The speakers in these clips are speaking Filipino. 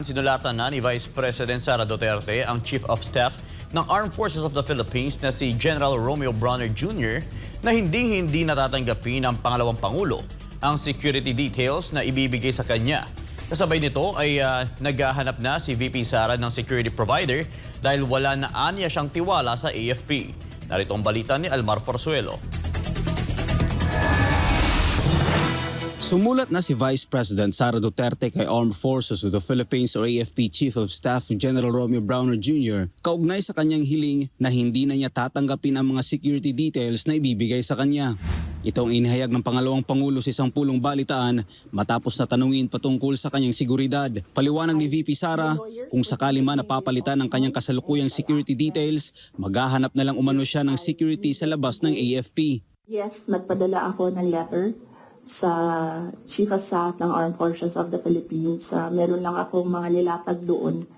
sinulatan na ni Vice President Sara Duterte ang Chief of Staff ng Armed Forces of the Philippines na si General Romeo Brawner Jr. na hindi natatanggapin ng pangalawang Pangulo ang security details na ibibigay sa kanya. Kasabay nito ay naghahanap na si VP Sara ng security provider dahil wala na aniya siyang tiwala sa AFP. Narito ang balita ni Almar Forzuelo. Sumulat na si Vice President Sara Duterte kay Armed Forces of the Philippines or AFP Chief of Staff General Romeo Brawner Jr. kaugnay sa kanyang hiling na hindi na niya tatanggapin ang mga security details na ibibigay sa kanya. Ito ang inihayag ng pangalawang Pangulo sa isang pulong balitaan matapos na tanungin patungkol sa kanyang seguridad. Paliwanag ni VP Sara, kung sakali man napapalitan ang kanyang kasalukuyang security details, maghahanap na lang umano siya ng security sa labas ng AFP. Yes, nagpadala ako ng letter sa Chief of Staff ng Armed Forces of the Philippines. Meron lang akong mga nilatag doon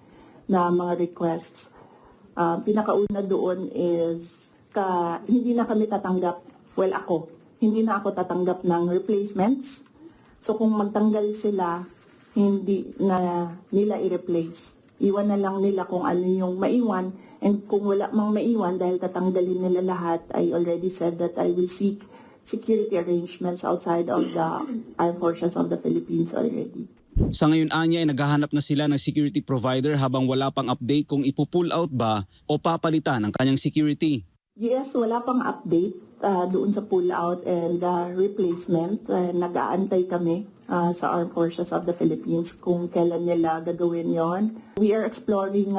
na mga requests. Pinakauna doon is hindi na kami tatanggap, hindi na ako tatanggap ng replacements. So kung magtanggal sila, hindi na nila i-replace. Iwan na lang nila kung ano yung maiwan. And kung wala mang maiwan dahil tatanggalin nila lahat, I already said that I will seek security arrangements outside of the Armed Forces of the Philippines already. Sa ngayon anya ay naghahanap na sila ng security provider habang wala pang update kung ipupull out ba o papalitan ang kanyang security. Yes, wala pang update doon sa pull out and replacement. Nag-aantay kami sa Armed Forces of the Philippines kung kailan nila gagawin yon. We are exploring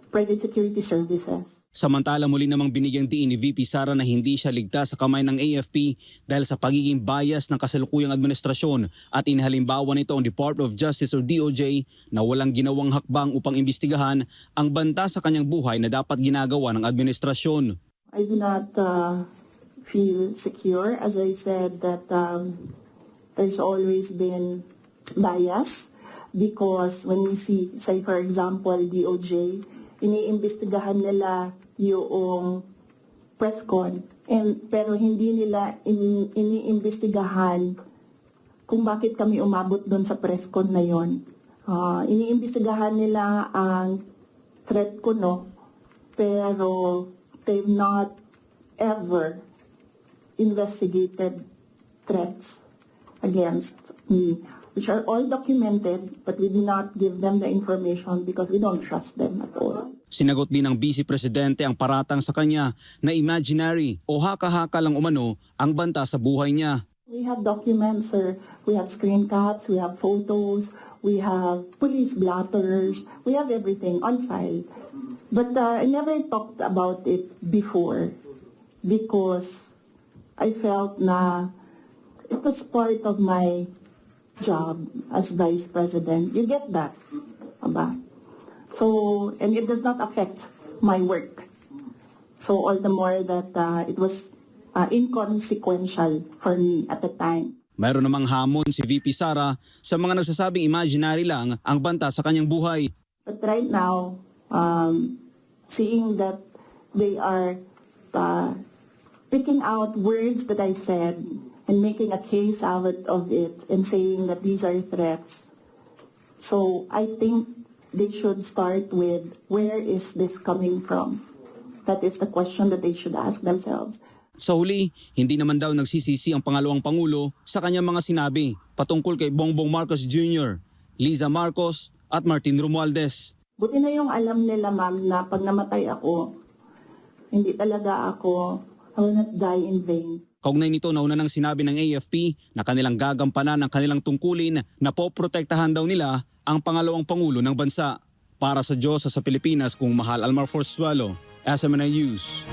private security services. Samantala muli namang binigyang diin ni VP Sara na hindi siya ligtas sa kamay ng AFP dahil sa pagiging bias ng kasalukuyang administrasyon at inihalimbawa nito ang Department of Justice o DOJ na walang ginawang hakbang upang imbestigahan ang banta sa kanyang buhay na dapat ginagawa ng administrasyon. I do not feel secure. As I said that there's always been bias because when we see, say for example, DOJ, iniimbestigahan nila yung press con, pero hindi nila iniimbestigahan kung bakit kami umabot doon sa press con na yon. Iniimbestigahan nila ang threat ko, pero they've not ever investigated threats against me, which are all documented, but we do not give them the information because we don't trust them at all. Sinagot din ng Vice Presidente ang paratang sa kanya na imaginary o haka-haka lang umano ang banta sa buhay niya. We have documents, sir. We have screen caps, we have photos, we have police blotters, we have everything on file. But I never talked about it before because I felt na it was part of my job as Vice President. You get that, aba? So, and it does not affect my work. So, all the more that it was inconsequential for me at the time. Mayroon namang hamon si VP Sara sa mga nagsasabing imaginary lang ang banta sa kanyang buhay. But right now, seeing that they are picking out words that I said and making a case out of it and saying that these are threats. So I think they should start with, where is this coming from? That is the question that they should ask themselves. Sa huli, hindi naman daw nagsisisi ang pangalawang Pangulo sa kanyang mga sinabi patungkol kay Bongbong Marcos Jr., Liza Marcos at Martin Romualdez. Buti na yung alam nila, ma'am, na pag namatay ako, hindi talaga ako, I will not die in vain. Kaugnay nito, nauna nang sinabi ng AFP na kanilang gagampanan ang kanilang tungkulin na poprotektahan daw nila ang pangalawang Pangulo ng bansa. Para sa Diyos sa Pilipinas, kung Mahal Almar Forzuelo, SMNI News.